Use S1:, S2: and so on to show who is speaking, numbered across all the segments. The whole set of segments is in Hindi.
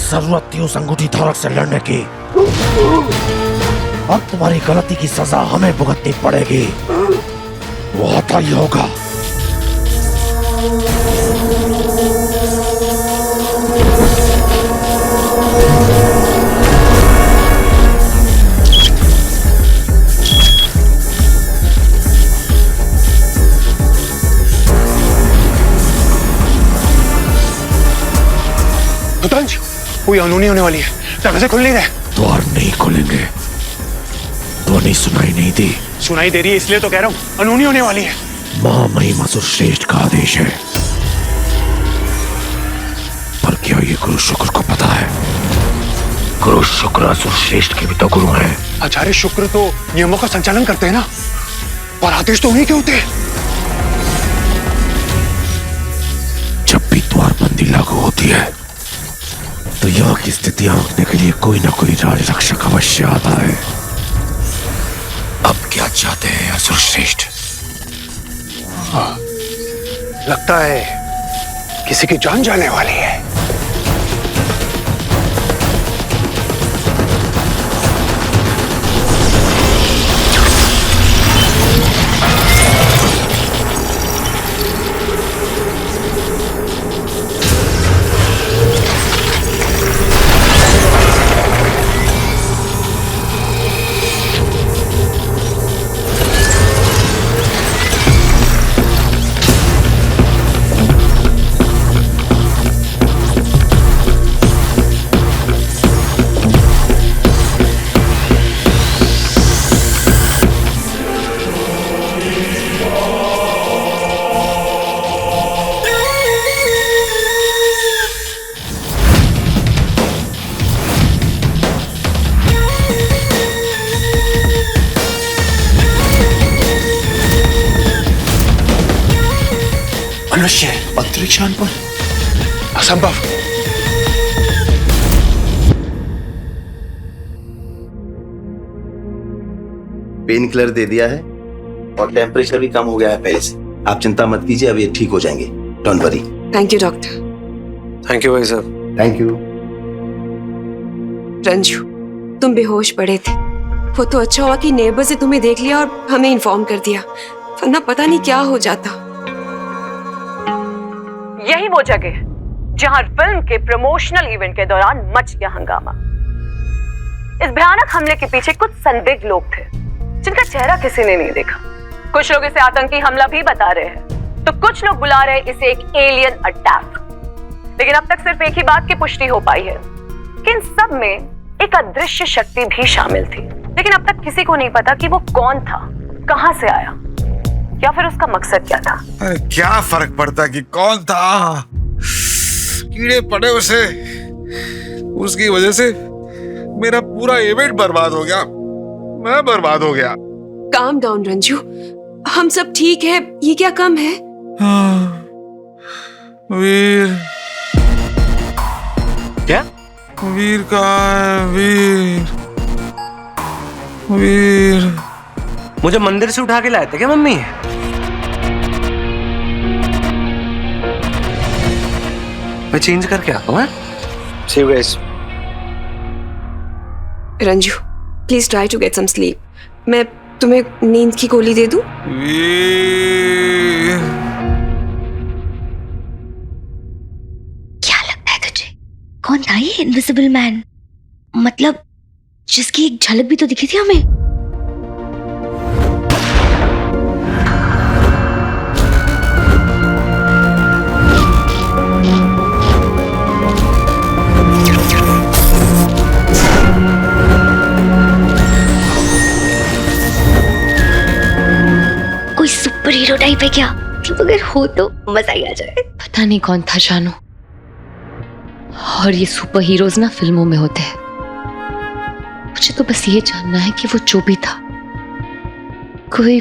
S1: जरूरत थी उस अंगूठी धारक से लड़ने की। अब तुम्हारी गलती की सजा हमें भुगतनी पड़ेगी, वो आता ही होगा।
S2: रुद्रांश, कोई अनहोनी होने वाली है, दरवाजे खुल नहीं रहे।
S1: द्वार नहीं खुलेंगे, ध्वनि सुनाई नहीं दी।
S2: सुनाई दे रही है इसलिए तो कह रहा हूँ, अनहोनी होने वाली है।
S1: महामहिम असुर श्रेष्ठ का आदेश है, पर क्या ये गुरु शुक्र को पता है? गुरु शुक्र असुर श्रेष्ठ के भी तो गुरु हैं।
S2: आचार्य शुक्र तो नियमों का संचालन करते हैं ना, और आदेश तो उन्हीं के होते हैं।
S1: जब भी द्वारबंदी लागू होती है तो यहाँ की स्थिति आंकने के लिए कोई ना कोई राज रक्षक अवश्य आता है। अब क्या चाहते हैं असुर श्रेष्ठ?
S2: लगता है किसी की जान जाने वाली है। मनुष्य
S1: अंतरिक्षयान पर?
S2: असंभव।
S3: पेन किलर दे दिया है और टेम्परेचर भी कम हो गया है पहले से। आप चिंता मत कीजिए, अब ये ठीक हो जाएंगे। Don't worry.
S4: Thank you doctor.
S2: Thank you भाई साहब।
S3: Thank you.
S4: रंजू, तुम बेहोश पड़े थे। वो तो अच्छा हुआ कि नेबर से तुम्हें देख लिया और हमें इन्फॉर्म कर दिया, वरना पता नहीं क्या हो जाता।
S5: यही वो जगह है जहां फिल्म के प्रमोशनल इवेंट के दौरान मच गया हंगामा। इस भयानक हमले के पीछे कुछ संदिग्ध लोग थे जिनका चेहरा किसी ने नहीं देखा। कुछ लोग इसे आतंकी हमला भी बता रहे हैं, तो कुछ लोग बुला रहे हैं इसे एक एलियन अटैक। लेकिन अब तक सिर्फ एक ही बात की पुष्टि हो पाई है कि इन सब में एक अदृश्य शक्ति भी शामिल थी। लेकिन अब तक किसी को नहीं पता कि वो कौन था, कहां से आया, या फिर उसका मकसद क्या था।
S6: अरे क्या फर्क पड़ता कि कौन था, कीड़े पड़े उसे। उसकी वजह से मेरा पूरा इवेंट बर्बाद हो गया, मैं बर्बाद हो गया।
S4: काम डाउन रंजू, हम सब ठीक है। ये क्या कम है?
S6: वीर
S2: क्या?
S6: वीर कहाँ है? वीर वीर
S7: मुझे मंदिर से उठा के लाए थे क्या मम्मी? मैं चेंज करके आता हूँ।
S2: See you guys.
S4: Ranju, please try to get some sleep. मैं तुम्हें नींद की गोली दे दूं?
S6: वीर
S8: क्या लगता है तुझे, कौन था ये इनविजिबल मैन? मतलब जिसकी एक झलक भी तो दिखी थी हमें। कोई सुपर हीरो टाइप है क्या? अगर हो तो मजा ही आ जाए।
S9: पता नहीं कौन था जानू, और ये सुपर हीरोज ना फिल्मों में होते हैं। मुझे तो बस ये जानना है कि वो जो भी था, कोई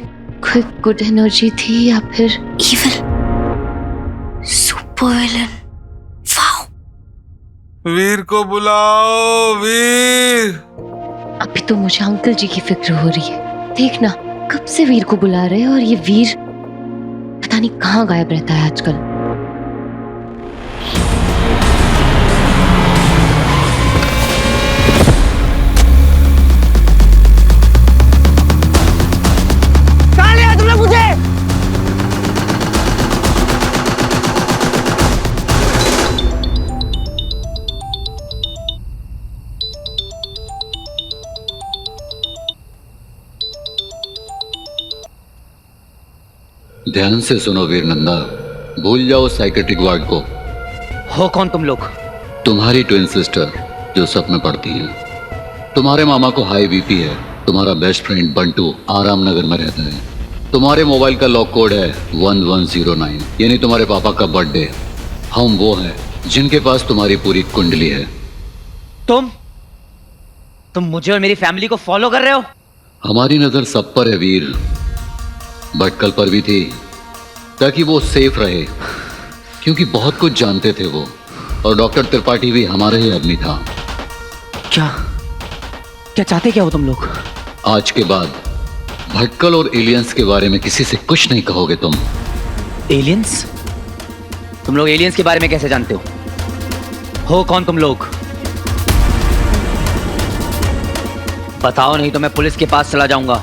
S9: गुड एनर्जी थी या फिर
S8: इविल, सुपर विलन। वाओ।
S6: वीर को बुलाओ। वीर
S9: अभी तो मुझे अंकल जी की फिक्र हो रही है। देखना कब से वीर को बुला रहे हैं, और ये वीर पता नहीं कहाँ गायब रहता है आजकल।
S10: ध्यान से सुनो वीर नंदा, भूल जाओ साइकेट्रिक वार्ड को।
S7: हो कौन तुम लोग?
S10: तुम्हारी ट्विन सिस्टर जो सपने पड़ती है। तुम्हारे मामा को हाई बीपी है। तुम्हारा बेस्ट फ्रेंड बंटू आराम नगर में रहता है। तुम्हारे मोबाइल का लॉक कोड है 1109, यानी तुम्हारे पापा का बर्थडे। हम वो हैं जिनके पास तुम्हारी पूरी कुंडली है।
S7: तुम मुझे और मेरी फैमिली को फॉलो कर रहे हो?
S10: हमारी नजर सब पर है वीर, भटकल पर भी थी, ताकि वो सेफ रहे, क्योंकि बहुत कुछ जानते थे वो। और डॉक्टर त्रिपाठी भी हमारा ही आदमी था।
S7: क्या चाहते क्या हो तुम लोग?
S10: आज के बाद भटकल और एलियंस के बारे में किसी से कुछ नहीं कहोगे तुम।
S7: एलियंस? तुम लोग एलियंस के बारे में कैसे जानते हो कौन तुम लोग? बताओ, नहीं तो मैं पुलिस के पास चला जाऊंगा।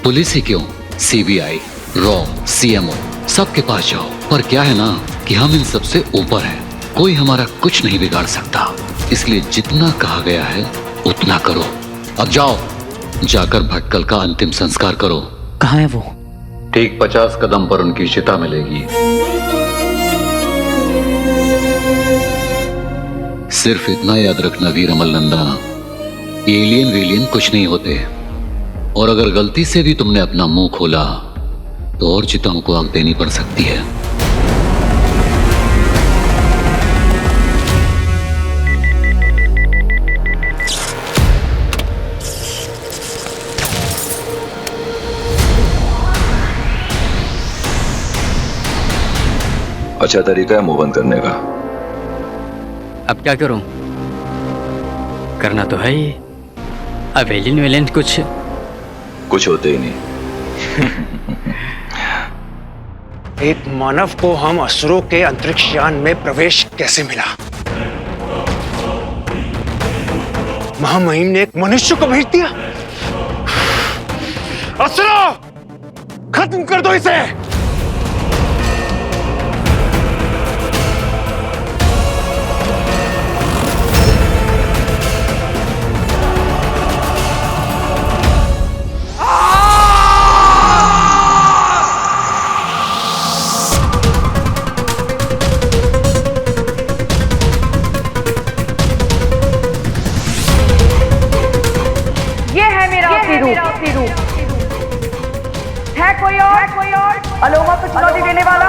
S10: पुलिस ही क्यों, सीबीआई, रॉ, सीएमओ, सबके पास जाओ। पर क्या है ना कि हम इन सबसे ऊपर हैं, कोई हमारा कुछ नहीं बिगाड़ सकता। इसलिए जितना कहा गया है उतना करो। अब जाओ, जाकर भटकल का अंतिम संस्कार करो।
S7: कहाँ है वो?
S10: ठीक 50 कदम पर उनकी चिता मिलेगी। सिर्फ इतना याद रखना वीर अमल नंदा, एलियन वेलियन कुछ नहीं होते। और अगर गलती से भी तुमने अपना मुंह खोला तो और चिताओं को आग देनी पड़ सकती है।
S11: अच्छा तरीका है मुंह बंद करने का।
S12: अब क्या करूं? करना तो है ही। अब एलियन वेलियन कुछ
S11: होते ही नहीं।
S2: एक मानव को हम असुरों के अंतरिक्ष यान में प्रवेश कैसे मिला? महामहिम ने एक मनुष्य को भेज दिया। असुरों, खत्म कर दो इसे।
S5: है कोई और अलोमा को चुनौती देने वाला?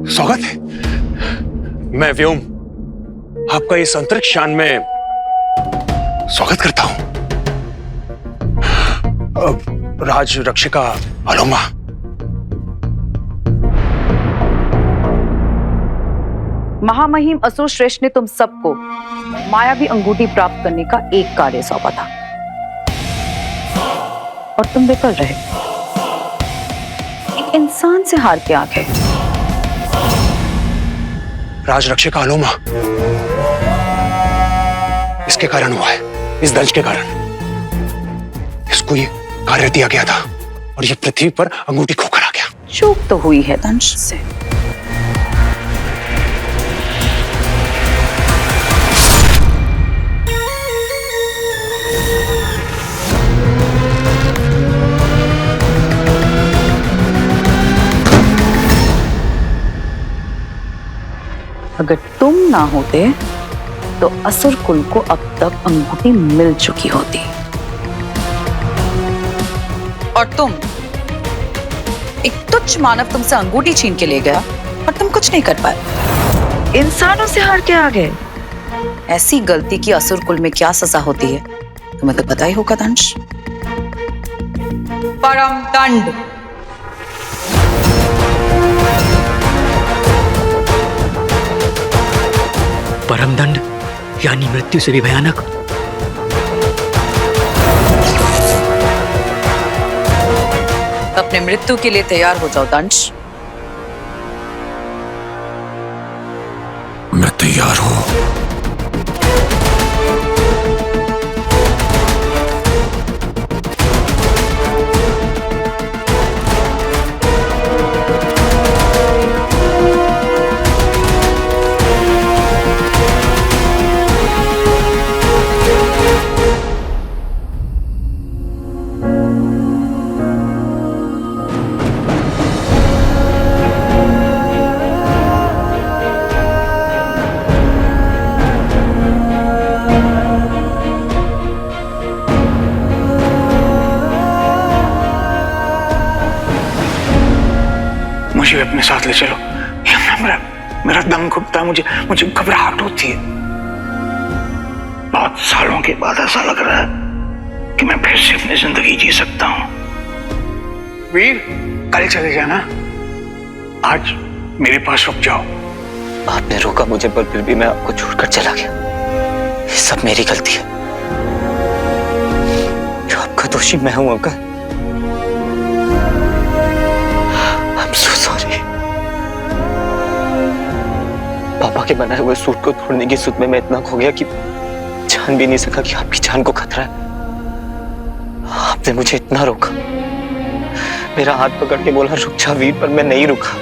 S2: स्वागत है। मैं व्योम आपका इस अंतरिक्ष यान में स्वागत करता हूं। राज रक्षिका अलोमा,
S5: महामहिम असुर श्रेष्ठ ने तुम सबको मायावी अंगूठी प्राप्त करने का एक कार्य सौंपा था और तुम विफल रहे। एक इंसान से हार के आंखें।
S2: राज रक्षिका अलोमा, इसके कारण हुआ है, इस दंश के कारण। इसको ये कार्य दिया गया था और ये पृथ्वी पर अंगूठी खोकर आ गया।
S5: चूक तो हुई है दंश से। अगर तुम ना होते तो असुर कुल को अब तक अंगूठी मिल चुकी होती।
S13: और तुम, एक तुच्छ मानव तुमसे अंगूठी छीन के ले गया और तुम कुछ नहीं कर पाए। इंसानों से हार के आ गए। ऐसी गलती की असुर कुल में क्या सजा होती है तुम्हें तो पता ही होगा दंश। परम दंड।
S12: परम दंड यानी मृत्यु से भी भयानक।
S13: अपने मृत्यु के लिए तैयार हो जाओ दंश।
S1: मैं तैयार हूं।
S2: मुझे भी अपने साथ ले चलो। मेरा दम घुटता है, मुझे घबराहट होती है। बहुत सालों के बाद ऐसा लग रहा है कि मैं फिर से अपनी जिंदगी जी सकता हूं। वीर, कल चले जाना, आज मेरे पास रुक जाओ।
S14: आपने रोका मुझे, पर फिर भी मैं आपको छोड़कर चला गया। ये सब मेरी गलती है। आपका दोषी मैं हूं अंकल। I'm so sorry। पापा के बनाए हुए सूट को तोड़ने की सुध में मैं इतना खो गया कि जान भी नहीं सका कि आपकी जान को खतरा है। आपने मुझे इतना रोका, मेरा हाथ पकड़ के बोला रुक जा वीर, पर मैं नहीं रुका।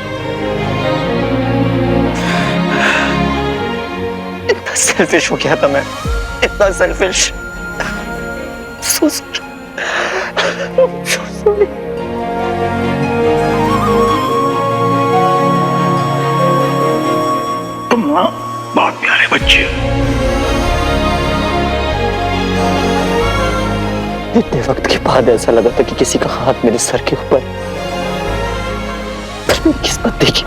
S14: इतना सेल्फिश हो गया था मैं, इतना selfish. So sorry। So sorry।
S2: तुम ना बहुत प्यारे बच्चे हो।
S14: इतने वक्त के बाद ऐसा लगा था कि किसी का हाथ मेरे सर के ऊपर, पर मेरी किस्मत देखी।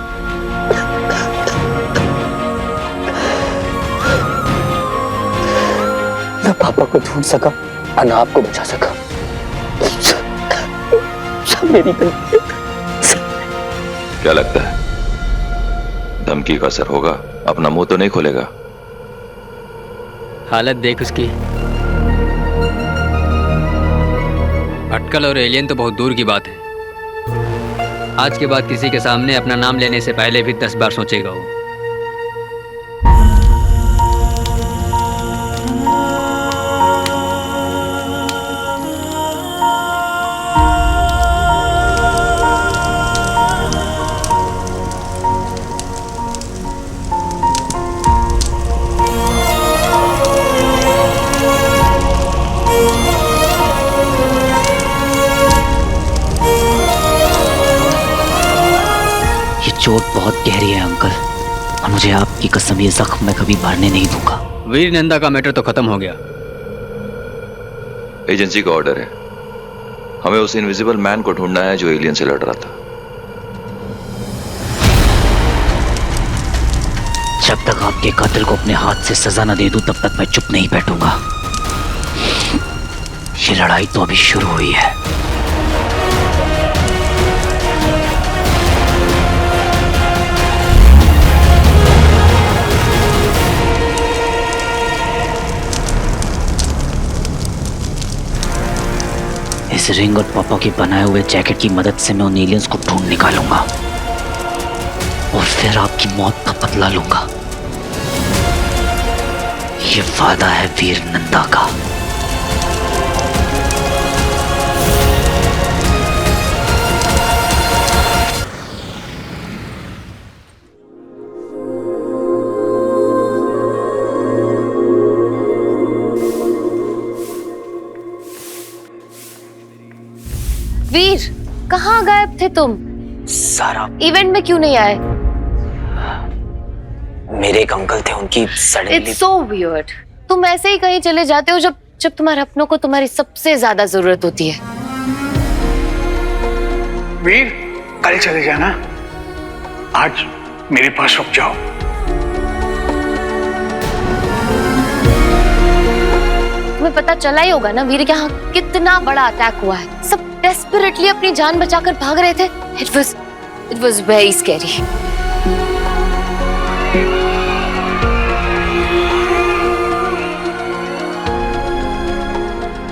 S14: न पापा को ढूंढ सका, न आपको बचा सका। सब मेरी गलती।
S11: क्या लगता है धमकी का असर होगा? अपना मुंह तो नहीं खोलेगा?
S12: हालत देख उसकी। अटकल और एलियन तो बहुत दूर की बात है। आज के बाद किसी के सामने अपना नाम लेने से पहले भी 10 बार सोचेगा वो।
S7: चोट बहुत गहरी है अंकल, और मुझे आपकी कसम ये जख्म मैं कभी भरने नहीं दूंगा।
S12: वीर नंदा का मैटर तो खत्म हो गया।
S11: एजेंसी का ऑर्डर है, हमें उस इनविजिबल मैन को ढूंढना है जो एलियन से लड़ रहा था।
S7: जब तक आपके कातिल को अपने हाथ से सजा न दे दूं तब तक मैं चुप नहीं बैठूंगा। ये लड़ाई तो अभी शुरू हुई है। इस रिंग और पापा के बनाए हुए जैकेट की मदद से मैं उन एलियंस को ढूंढ निकालूंगा और फिर आपकी मौत का बदला लूंगा। ये वादा है वीर नंदा का।
S9: वीर, कहाँ गायब थे तुम?
S14: सारा
S9: इवेंट में क्यों नहीं आए?
S14: मेरे एक अंकल थे, उनकी सडनली।
S9: It's so weird। तुम ऐसे ही कहीं चले जाते हो जब तुम्हारे अपनों को तुम्हारी सबसे ज्यादा जरूरत होती है।
S2: वीर, कल चले जाना, आज मेरे पास रुक जाओ।
S9: तुम्हें पता चला ही होगा ना वीर के यहाँ कितना बड़ा अटैक हुआ है। सब डेस्परेटली अपनी जान बचाकर भाग रहे थे। It was very scary।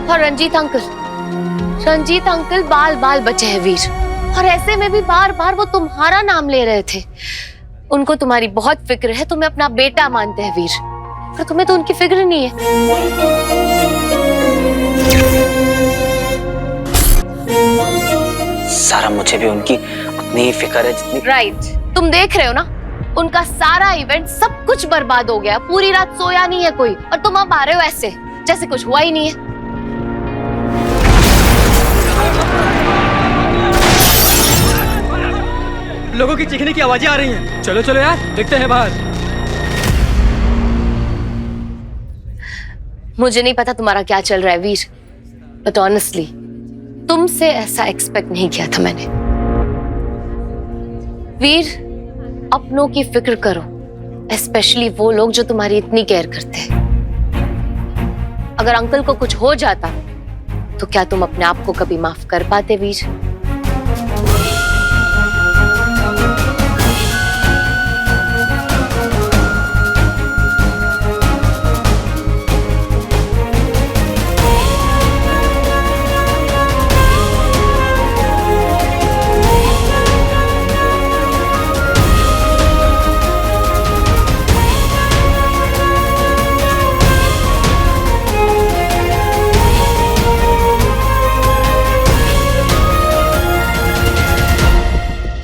S9: और रंजीत अंकल बाल बाल बचे हैं वीर, और ऐसे में भी बार बार वो तुम्हारा नाम ले रहे थे। उनको तुम्हारी बहुत फिक्र है, तुम्हें अपना बेटा मानते हैं वीर, पर तुम्हें तो उनकी फिक्र नहीं है।
S14: सारा, मुझे भी उनकी उतनी ही फिक्र है जितनी।
S9: राइट, तुम देख रहे हो ना, उनका सारा इवेंट सब कुछ बर्बाद हो गया। पूरी रात सोया नहीं है कोई, और तुम अब आ रहे हो ऐसे जैसे कुछ हुआ ही नहीं है।
S12: लोगों की चीखने की आवाजें आ रही हैं। चलो चलो यार, देखते हैं बाहर।
S9: मुझे नहीं पता तुम्हारा क्या चल रहा है वीर, बट ऑनेस्टली तुमसे ऐसा एक्सपेक्ट नहीं किया था मैंने। वीर, अपनों की फिक्र करो, स्पेशली वो लोग जो तुम्हारी इतनी केयर करते हैं। अगर अंकल को कुछ हो जाता तो क्या तुम अपने आप को कभी माफ कर पाते वीर?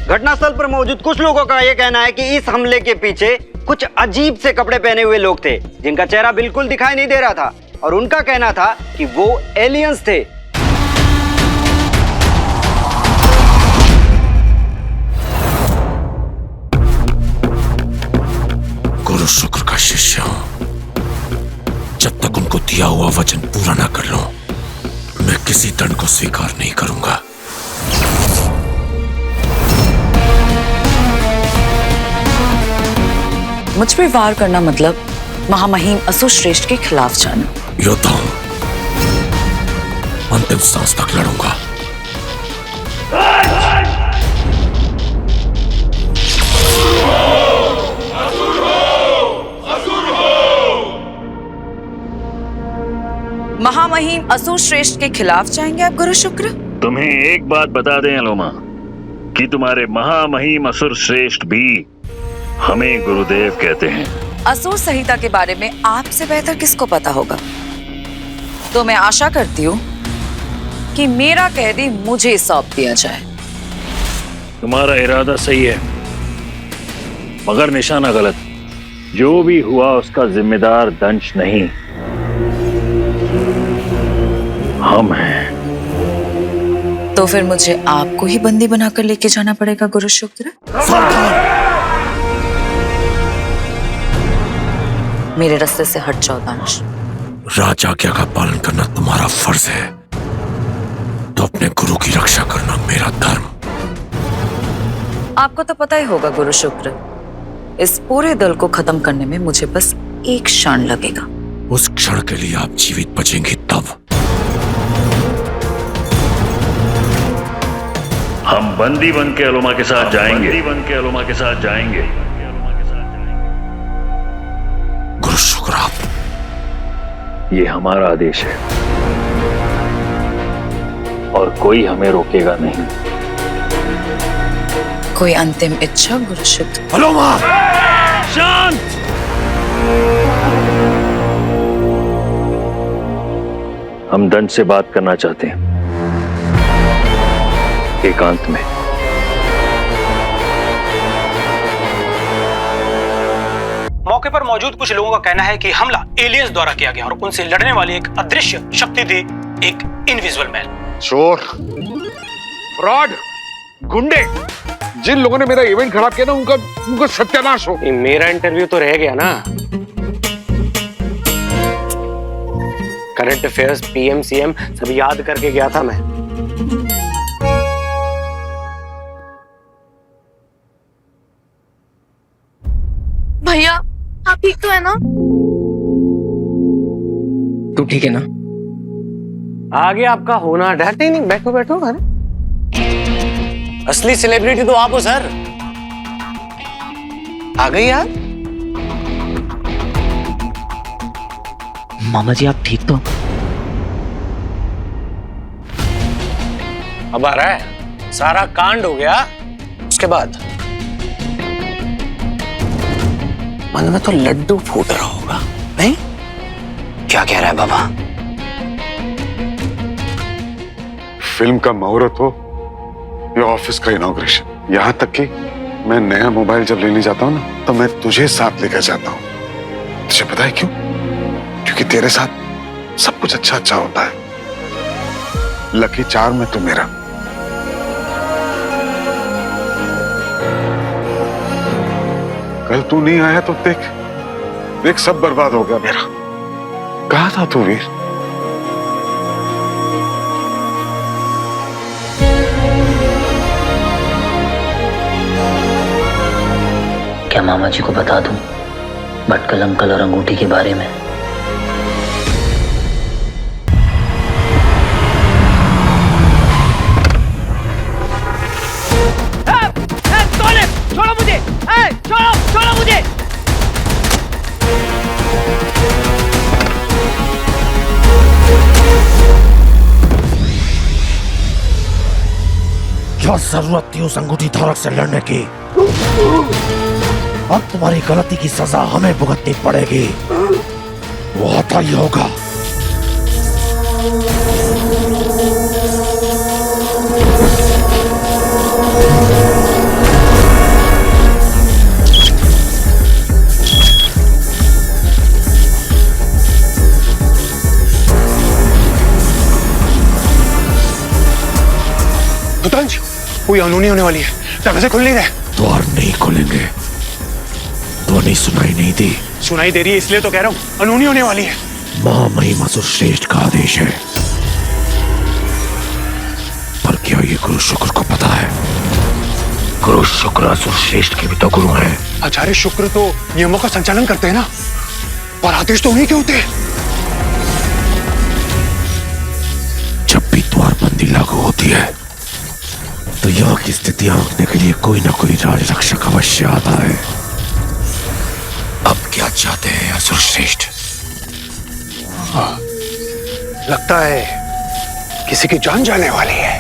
S15: घटनास्थल पर मौजूद कुछ लोगों का यह कहना है कि इस हमले के पीछे कुछ अजीब से कपड़े पहने हुए लोग थे जिनका चेहरा बिल्कुल दिखाई नहीं दे रहा था और उनका कहना था कि वो एलियंस थे।
S1: गुरु शुक्र का शिष्य हूं। जब तक उनको दिया हुआ वचन पूरा ना कर लूं, मैं किसी दंड को स्वीकार नहीं करूंगा।
S13: मुझ पे वार करना मतलब महामहिम असुर श्रेष्ठ के खिलाफ जाना।
S1: योद्धा हूं, अंतिम सांस तक लड़ूंगा।
S13: महामहिम असुर श्रेष्ठ के खिलाफ जाएंगे आप गुरु शुक्र?
S16: तुम्हें एक बात बता दें अलोमा कि तुम्हारे महामहिम असुर श्रेष्ठ भी हमें गुरुदेव कहते हैं।
S13: असुर संहिता के बारे में आपसे बेहतर किसको पता होगा? तो मैं आशा करती हूँ कि मेरा कैदी मुझे सौंप दिया जाए।
S16: तुम्हारा इरादा सही है, मगर निशाना गलत। जो भी हुआ उसका जिम्मेदार दंश नहीं, हम हैं।
S13: तो फिर मुझे आपको ही बंदी बनाकर लेके जाना पड़ेगा गुरु शुक्र। मेरे रास्ते से हट जाओ दानिश।
S1: राज आज्ञा का पालन करना तुम्हारा फर्ज है, तो अपने गुरु की रक्षा करना मेरा धर्म।
S13: आपको तो पता ही होगा गुरु शुक्र, इस पूरे दल को खत्म करने में मुझे बस एक क्षण लगेगा।
S1: उस क्षण के लिए आप जीवित बचेंगे तब।
S16: हम बंदी बन के अलोमा के साथ जाएंगे। बंदी बन के अलोमा के साथ जाएंगे।
S1: गुरु शुक्र, आप
S16: ये हमारा आदेश है और कोई हमें रोकेगा नहीं।
S13: कोई अंतिम इच्छा गुरु शुक्र?
S1: अलोमा!
S16: शांत! हम दंड से बात करना चाहते हैं, एकांत में।
S17: मौके पर मौजूद कुछ लोगों का कहना है कि हमला एलियंस द्वारा किया गया और उनसे लड़ने वाली एक अदृश्य शक्ति थी, एक इनविजिबल मैन।
S6: चोर, फ्रॉड, गुंडे, जिन लोगों ने मेरा इवेंट खराब किया ना, उनका सत्यानाश हो।
S17: मेरा इंटरव्यू तो रह गया ना। करंट अफेयर्स, पीएम, सीएम सब याद करके गया था मैं।
S9: भैया, आप ठीक तो है ना?
S17: तू ठीक है ना? आगे आपका होना डरते ही नहीं। बैठो बैठो। अरे असली सेलिब्रिटी तो आप हो सर। आ गई यार।
S7: मामा जी आप ठीक तो?
S17: अब आ रहा है, सारा कांड हो गया उसके बाद मन में तो लड्डू फूट रहा होगा, नहीं? क्या कह रहा है बाबा?
S6: फिल्म का मुहूर्त हो या ऑफिस का इनॉग्रेशन, यहाँ तक कि मैं नया मोबाइल जब लेने जाता हूँ ना, तो मैं तुझे साथ लेकर जाता हूँ। तुझे पता है क्यों? क्योंकि तेरे साथ सब कुछ अच्छा अच्छा होता है। लकी चार्म में तू मेरा। कल तू नहीं आया तो देख सब बर्बाद हो गया मेरा। कहाँ था तू वीर?
S7: क्या मामा जी को बता दूं भटकल अंकल और अंगूठी के बारे में?
S17: छोड़ो मुझे, छोड़ो मुझे।
S1: क्या जरूरत थी उस अंगूठी धारक से लड़ने की? अब तुम्हारी गलती की सजा हमें भुगतनी पड़ेगी। वो आता ही होगा।
S2: कोई अनहोनी होने वाली है, दरवाजे खुल नहीं रहे।
S1: द्वार नहीं खुलेंगे तो नहीं सुनाई नहीं दी।
S2: सुनाई दे रही है इसलिए तो कह रहा हूँ, अनहोनी होने वाली है।
S1: महामहिम असुर श्रेष्ठ का आदेश है। पर क्या ये गुरु शुक्र को पता है? गुरु शुक्र असुर श्रेष्ठ के भी तो गुरु हैं।
S2: आचार्य शुक्र तो नियमों का संचालन करते हैं ना, और आदेश तो उन्हीं के होते हैं।
S1: जब भी द्वारबंदी लागू होती है तो यहाँ की स्थिति आंकने के लिए कोई ना कोई राज रक्षक अवश्य आता है। अब क्या चाहते हैं असुर श्रेष्ठ?
S2: लगता है किसी की जान जाने वाली है।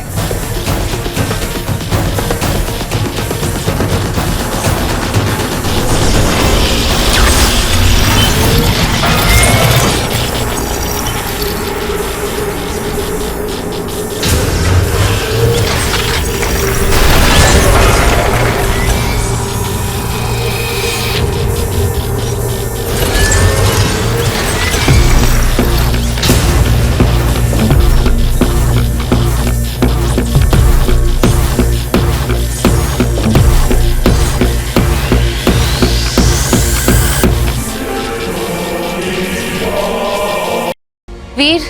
S9: वीर,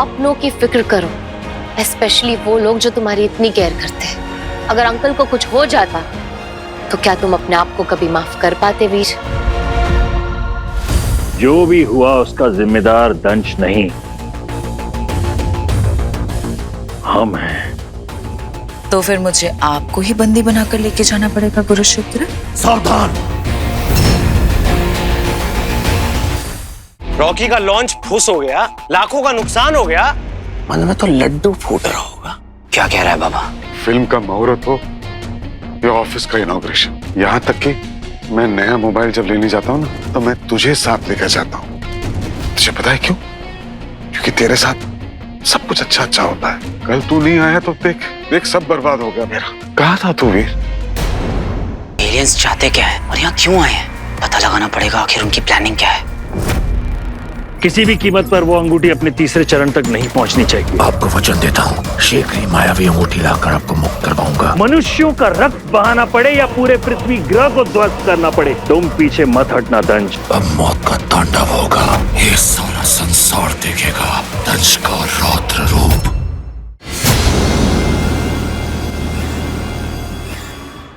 S9: अपनों की फिक्र करो, स्पेशली वो लोग जो तुम्हारी इतनी केयर करते हैं। अगर अंकल को कुछ हो जाता तो क्या तुम अपने आप को कभी माफ कर पाते वीर?
S16: जो भी हुआ उसका जिम्मेदार दंश नहीं, हम हैं।
S13: तो फिर मुझे आपको ही बंदी बनाकर लेके जाना पड़ेगा गुरु शुक्र।
S1: सावधान!
S17: रॉकी का लॉन्च फुस हो गया, लाखों का नुकसान हो गया, मन में तो लड्डू फूट रहा होगा। क्या कह रहा है बाबा?
S6: फिल्म का मुहूर्त हो या ऑफिस का इनॉग्रेशन, यहाँ तक कि मैं नया मोबाइल जब लेने जाता हूँ ना, तो मैं तुझे साथ लेकर जाता हूँ। तुझे पता है क्यों? क्योंकि तेरे साथ सब कुछ अच्छा अच्छा होता है। कल तू नहीं आया तो देख सब बर्बाद हो गया मेरा। कहाँ था तू वीर?
S7: एलियंस चाहते क्या है और यहाँ क्यों आए हैं? पता लगाना पड़ेगा आखिर उनकी प्लानिंग क्या है।
S16: किसी भी कीमत पर वो अंगूठी अपने तीसरे चरण तक नहीं पहुंचनी चाहिए।
S1: आपको वचन देता हूँ, शीघ्र ही मायावी अंगूठी लाकर आपको मुक्त करवाऊंगा।
S16: मनुष्यों का रक्त बहाना पड़े या पूरे पृथ्वी ग्रह को ध्वस्त करना पड़े, तुम पीछे मत हटना दंश।
S1: अब मौत का तांडव होगा, ये सारा संसार देखेगा दंश का रौद्र रूप।